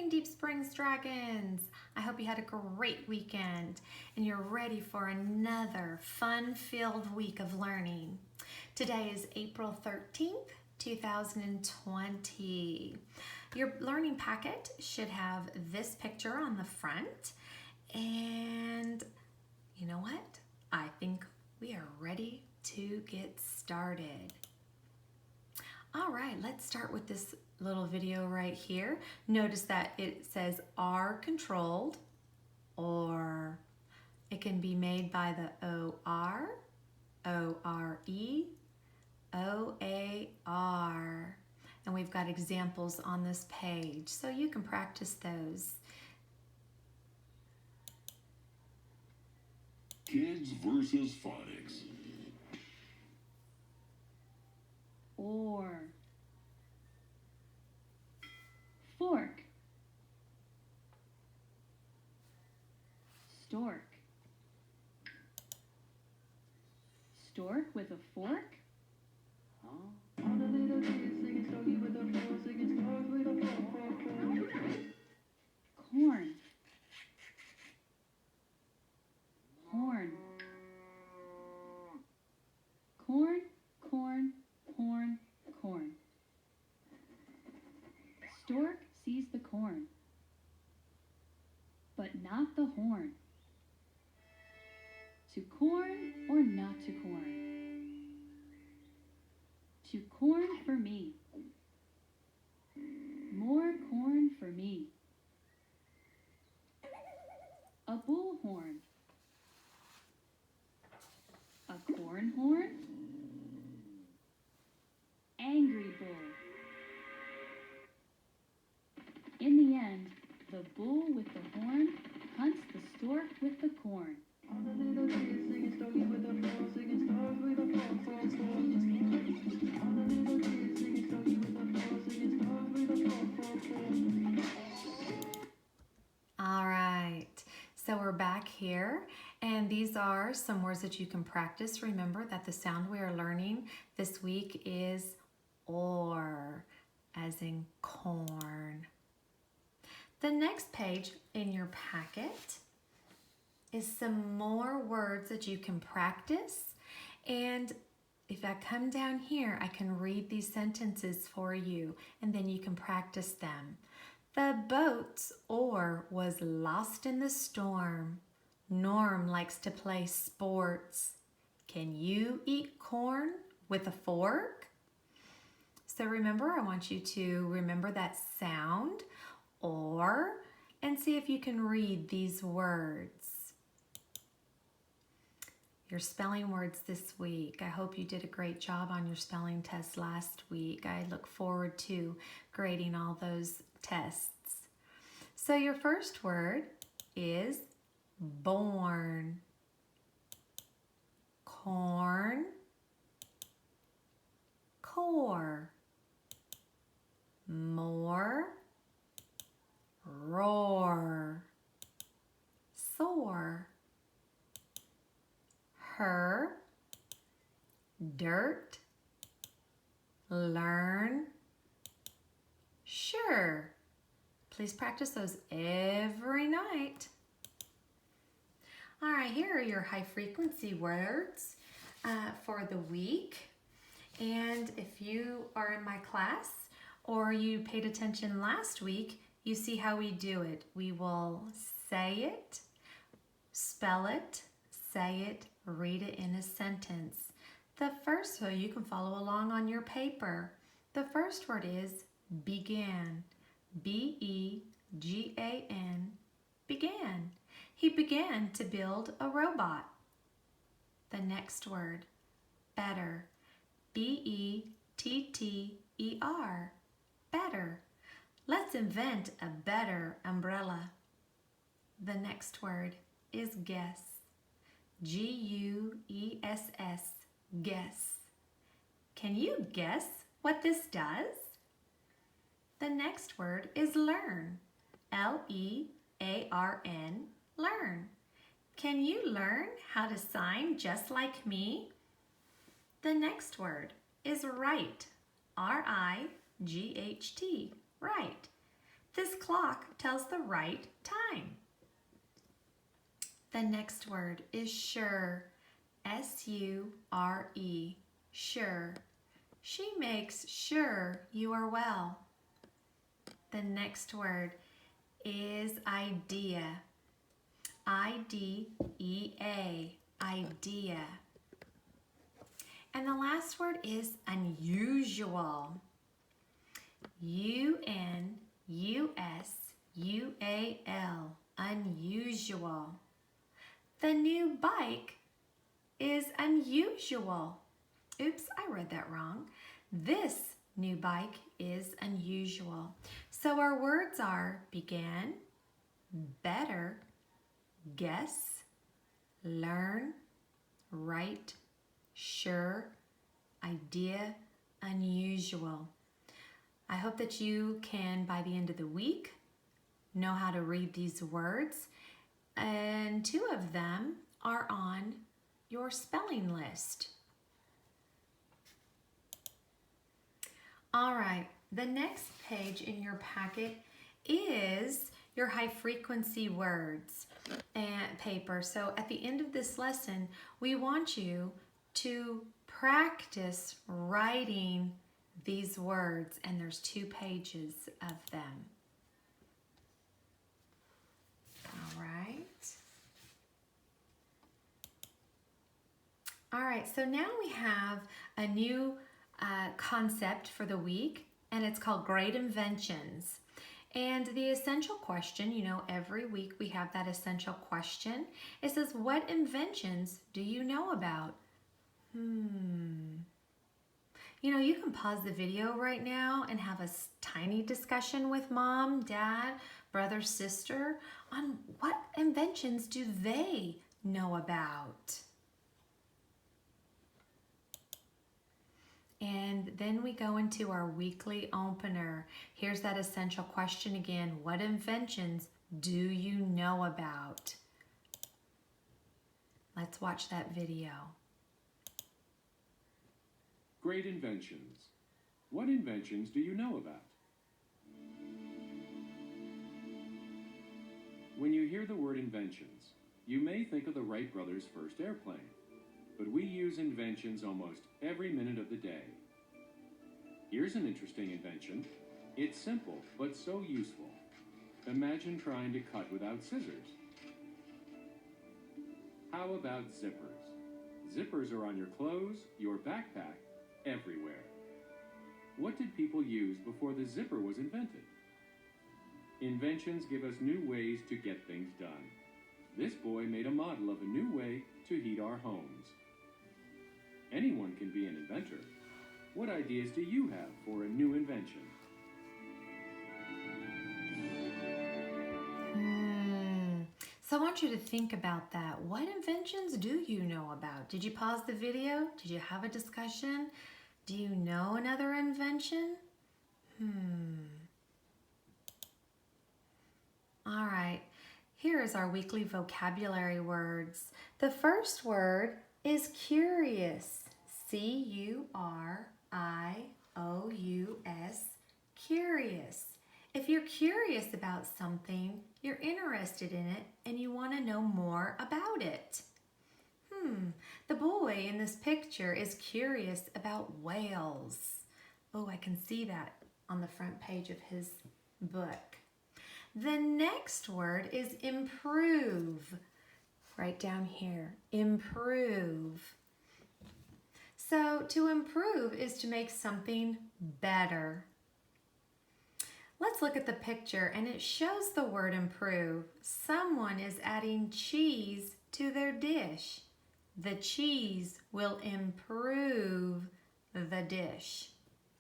morning, Deep Springs Dragons. I hope you had a great weekend and you're ready for another fun-filled week of learning. Today is April 13th, 2020. Your learning packet should have this picture on the front. And you know what? I think we are ready to get started. All right, let's start with this little video right here. Notice that it says are controlled, or it can be made by the O-R, O-R-E, O-A-R. And we've got examples on this page, so you can practice those. Kids versus phonics. Or, fork, stork, stork with a fork? All the little kids singing storky with a fork, singing stork with a fork. Corn, horn, corn, corn, corn, corn. Stork sees the corn, but not the horn. To corn or not to corn? To corn for me. More corn for me. A bullhorn. A corn horn? Angry bull. In the end, the bull with the horn hunts the stork with the corn. All the little kids singing storky with a fork, singing stork with a fork, singing stork with a fork. All the little kids singing storky with a fork, singing stork with a fork. All right, so we're back here, and these are some words that you can practice. Remember that the sound we are learning this week is or, as in corn. The next page in your packet is some more words that you can practice. And if I come down here, I can read these sentences for you, and then you can practice them. The boat's oar was lost in the storm. Norm likes to play sports. Can you eat corn with a fork? So remember, I want you to remember that sound, or, and see if you can read these words. Your spelling words this week. I hope you did a great job on your spelling test last week. I look forward to grading all those tests. So your first word is born. Corn, core, more, roar, soar, her, dirt, learn, sure. Please practice those every night. All right, here are your high frequency words for the week. And if you are in my class or you paid attention last week, you see how we do it. We will say it, spell it, say it, read it in a sentence. The first, so you can follow along on your paper. The first word is began. B-E-G-A-N, began. He began to build a robot. The next word, better. B-E-T-T-E-R, better. Let's invent a better umbrella. The next word is guess. G-U-E-S-S, guess. Can you guess what this does? The next word is learn. L-E-A-R-N, learn. Can you learn how to sign just like me? The next word is write. R-I-G-H-T, write. This clock tells the right time. The next word is sure. S-U-R-E. Sure. She makes sure you are well. The next word is idea. I-D-E-A. Idea. And the last word is unusual. U-N-U-S-U-A-L. Unusual. The new bike is unusual. Oops, I read that wrong. This new bike is unusual. So our words are began, better, guess, learn, right, sure, idea, unusual. I hope that you can, by the end of the week, know how to read these words, and 2 of them are on your spelling list. All right, the next page in your packet is your high frequency words and paper. So at the end of this lesson, we want you to practice writing these words, and there's 2 pages of them. All right. All right, so now we have a new concept for the week, and it's called Great Inventions. And the essential question, you know, every week we have that essential question. It says, what inventions do you know about? You know, you can pause the video right now and have a tiny discussion with mom, dad, brother, sister on what inventions do they know about. And then we go into our weekly opener. Here's that essential question again. What inventions do you know about? Let's watch that video. Great inventions. What inventions do you know about? When you hear the word inventions, you may think of the Wright brothers' first airplane. But we use inventions almost every minute of the day. Here's an interesting invention. It's simple, but so useful. Imagine trying to cut without scissors. How about zippers? Zippers are on your clothes, your backpack, everywhere. What did people use before the zipper was invented? Inventions give us new ways to get things done. This boy made a model of a new way to heat our homes. Anyone can be an inventor. What ideas do you have for a new invention? So I want you to think about that. What inventions do you know about? Did you pause the video? Did you have a discussion? Do you know another invention? All right, here is our weekly vocabulary words. The first word is curious. C-U-R-I-O-U-S, curious. If you're curious about something, you're interested in it and you want to know more about it. The boy in this picture is curious about whales. Oh, I can see that on the front page of his book. The next word is improve. Right down here, improve. So to improve is to make something better. Let's look at the picture, and it shows the word improve. Someone is adding cheese to their dish. The cheese will improve the dish.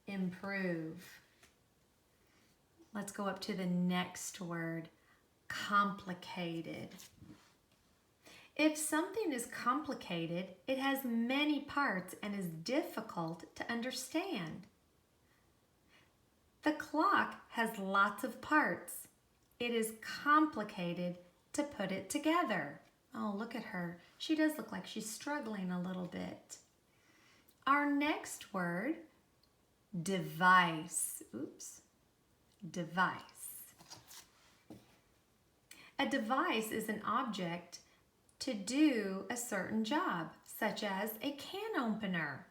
Improve. Let's go up to the next word, complicated. If something is complicated, it has many parts and is difficult to understand. The clock has lots of parts. It is complicated to put it together. Oh, look at her. She does look like she's struggling a little bit. Our next word, device. Device. A device is an object to do a certain job, such as a can opener.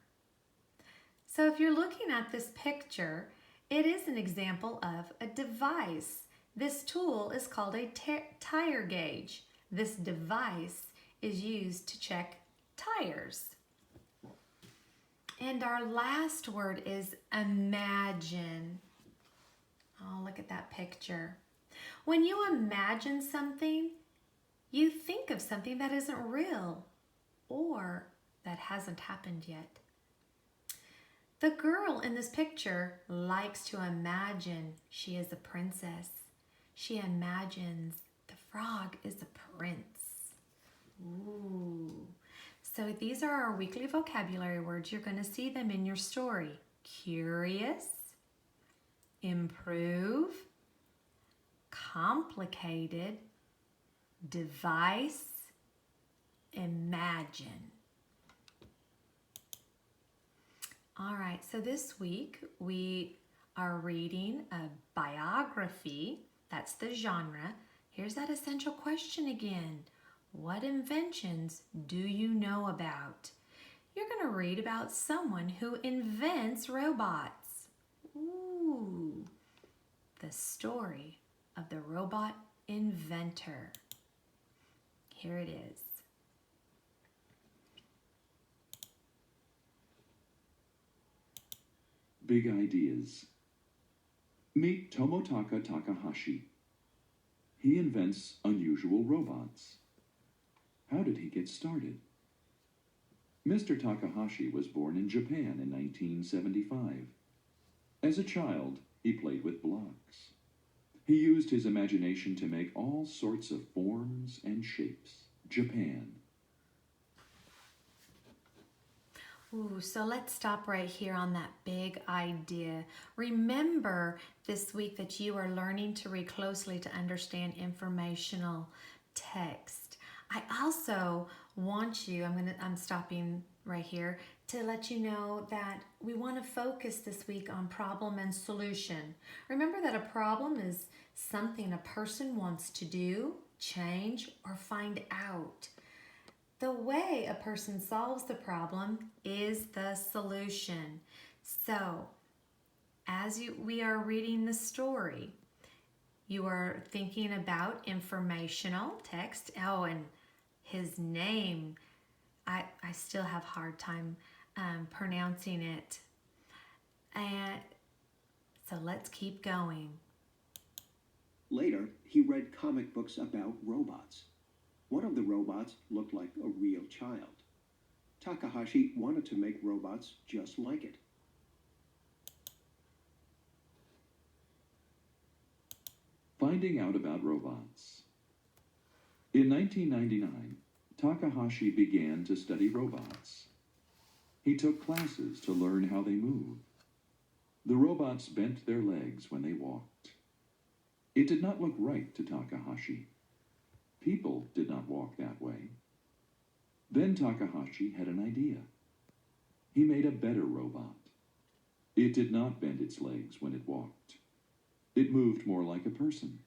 So if you're looking at this picture, it is an example of a device. This tool is called a tire gauge. This device is used to check tires. And our last word is imagine. Oh, look at that picture. When you imagine something, you think of something that isn't real or that hasn't happened yet. The girl in this picture likes to imagine she is a princess. She imagines the frog is a prince. Ooh. So these are our weekly vocabulary words. You're going to see them in your story. Curious, improve, complicated, device, imagine. All right, so this week we are reading a biography. That's the genre. Here's that essential question again. What inventions do you know about? You're going to read about someone who invents robots. Ooh, the story of the robot inventor. Here it is. Big ideas. Meet Tomotaka Takahashi. He invents unusual robots. How did he get started? Mr. Takahashi was born in Japan in 1975. As a child, he played with blocks. He used his imagination to make all sorts of forms and shapes. Japan. Ooh, so let's stop right here on that big idea. Remember this week that you are learning to read closely to understand informational text. I also want you, I'm stopping right here, to let you know that we want to focus this week on problem and solution. Remember that a problem is something a person wants to do, change, or find out. The way a person solves the problem is the solution. So, as we are reading the story, you are thinking about informational text. Oh, and his name, I still have a hard time pronouncing it. And so let's keep going. Later, he read comic books about robots. One of the robots looked like a real child. Takahashi wanted to make robots just like it. Finding out about robots. In 1999, Takahashi began to study robots. He took classes to learn how they move. The robots bent their legs when they walked. It did not look right to Takahashi. People did not walk that way. Then Takahashi had an idea. He made a better robot. It did not bend its legs when it walked. It moved more like a person.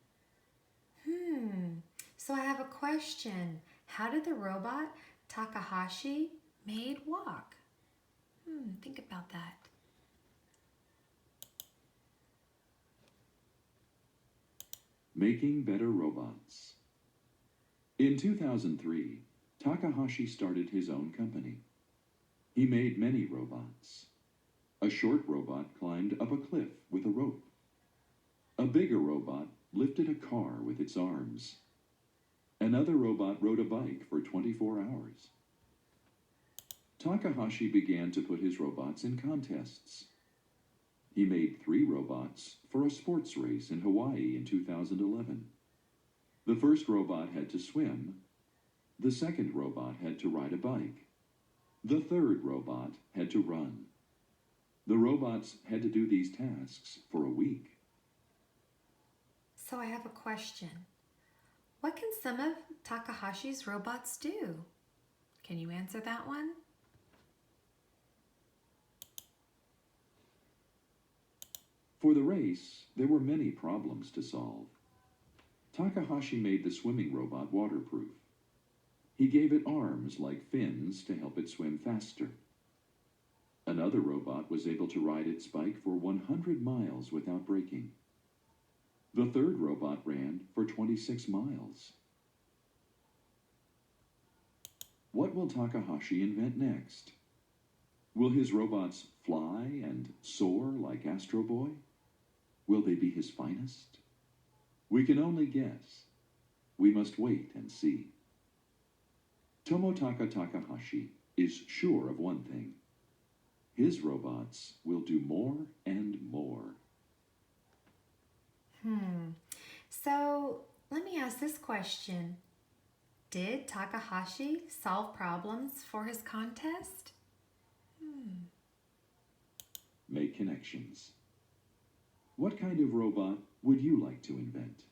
So I have a question. How did the robot Takahashi made walk? Think about that. Making better robots. In 2003, Takahashi started his own company. He made many robots. A short robot climbed up a cliff with a rope. A bigger robot lifted a car with its arms. Another robot rode a bike for 24 hours. Takahashi began to put his robots in contests. He made 3 robots for a sports race in Hawaii in 2011. The first robot had to swim. The second robot had to ride a bike. The third robot had to run. The robots had to do these tasks for a week. So I have a question. What can some of Takahashi's robots do? Can you answer that one? For the race, there were many problems to solve. Takahashi made the swimming robot waterproof. He gave it arms like fins to help it swim faster. Another robot was able to ride its bike for 100 miles without braking. The third robot ran for 26 miles. What will Takahashi invent next? Will his robots fly and soar like Astro Boy? Will they be his finest? We can only guess. We must wait and see. Tomotaka Takahashi is sure of one thing. His robots will do more and more. So let me ask this question. Did Takahashi solve problems for his contest? Make connections. What kind of robot would you like to invent?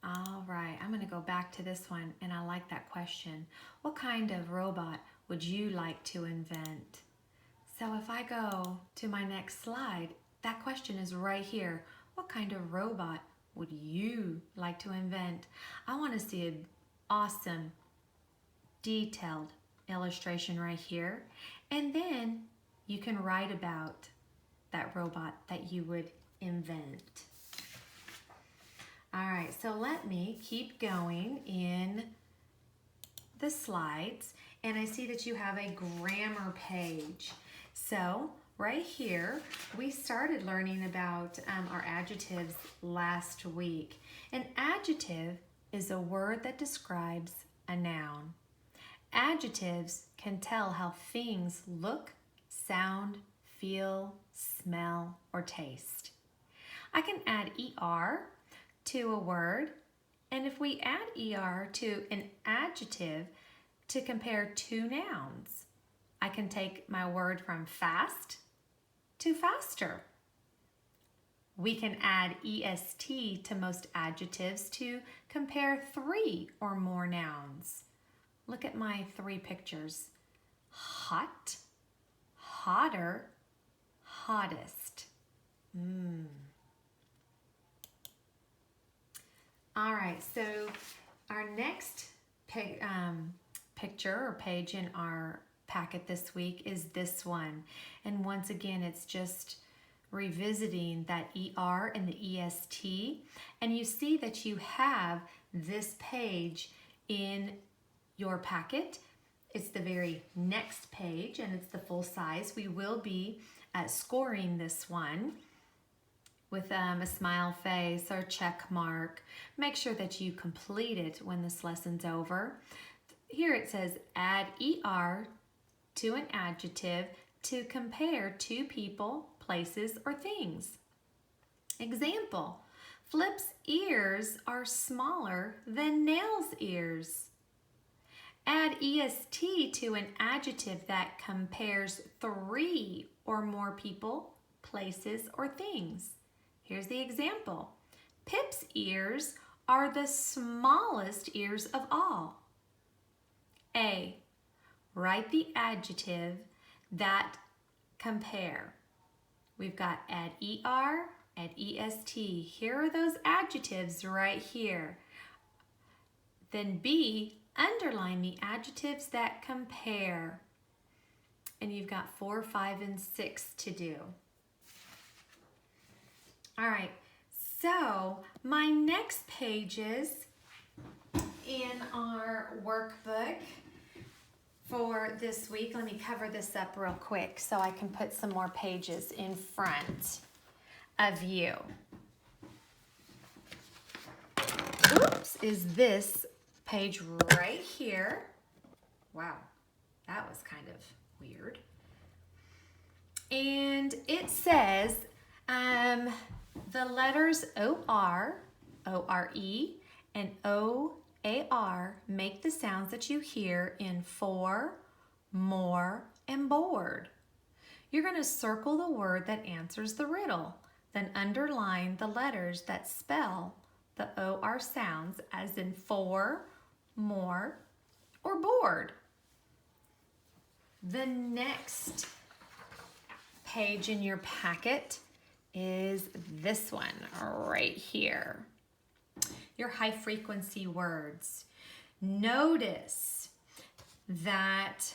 All right, I'm going to go back to this one, and I like that question. What kind of robot would you like to invent? So if I go to my next slide, that question is right here. What kind of robot would you like to invent? I want to see an awesome, detailed illustration right here. And then you can write about that robot that you would invent. All right, so let me keep going in the slides, and I see that you have a grammar page. So right here, we started learning about our adjectives last week. An adjective is a word that describes a noun. Adjectives can tell how things look, sound, feel, smell, or taste. I can add ER to a word, and if we add ER to an adjective to compare two nouns, I can take my word from fast to faster. We can add EST to most adjectives to compare 3 or more nouns. Look at my 3 pictures. Hot, hotter, hottest. All right, so our next picture or page in our packet this week is this one. And once again, it's just revisiting that ER and the EST. And you see that you have this page in your packet. It's the very next page, and it's the full size. We will be scoring this one with a smile face or check mark. Make sure that you complete it when this lesson's over. Here it says add ER to an adjective to compare 2 people, places, or things. Example, Flip's ears are smaller than Nell's ears. Add EST to an adjective that compares 3 or more people, places, or things. Here's the example. Pip's ears are the smallest ears of all. A, write the adjective that compare. We've got add ER, add EST. Here are those adjectives right here. Then B, underline the adjectives that compare. And you've got 4, 5, and 6 to do. All right, so my next pages in our workbook for this week, let me cover this up real quick so I can put some more pages in front of you. Oops, is this page right here. Wow, that was kind of weird. And it says the letters OR, O-R-E, and O-A-R make the sounds that you hear in for, more, and bored. You're going to circle the word that answers the riddle, then underline the letters that spell the OR sounds as in for, more, or bored. The next page in your packet is this one right here. Your high frequency words. Notice that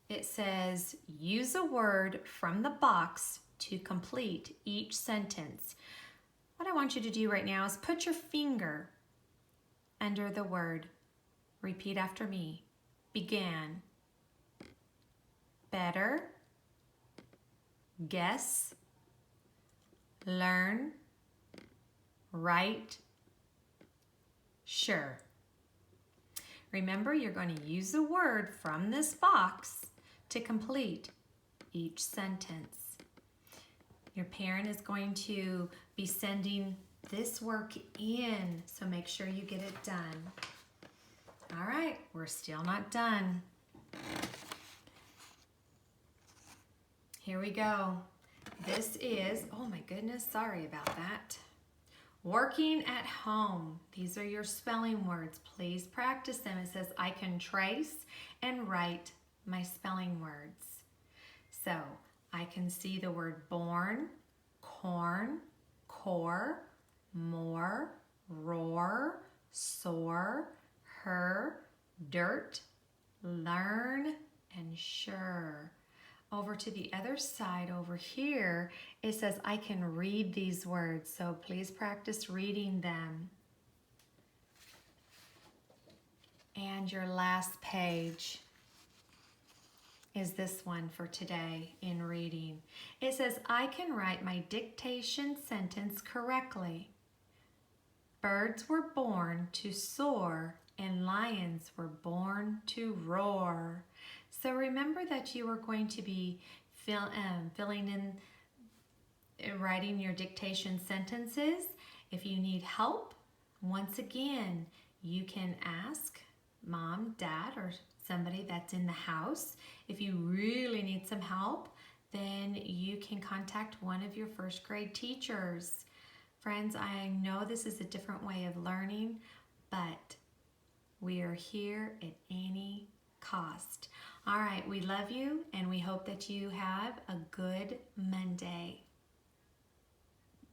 it says use a word from the box to complete each sentence. What I want you to do right now is put your finger under the word. Repeat after me. Began. Better. Guess. Learn. Write. Sure. Remember, you're going to use a word from this box to complete each sentence. Your parent is going to be sending this work in, so make sure you get it done. All right, we're still not done. Here we go. This is, oh my goodness, sorry about that. Working at home. These are your spelling words. Please practice them. It says, I can trace and write my spelling words. So, I can see the word born, corn, core, more, roar, soar, her, dirt, learn, and sure. Over to the other side over here, it says I can read these words, so please practice reading them. And your last page is this one for today in reading. It says I can write my dictation sentence correctly. Birds were born to soar and lions were born to roar. So remember that you are going to be filling in, writing your dictation sentences. If you need help, once again, you can ask mom, dad, or somebody that's in the house. If you really need some help, then you can contact one of your first grade teachers. Friends, I know this is a different way of learning, but we are here at any cost. All right, we love you and we hope that you have a good Monday.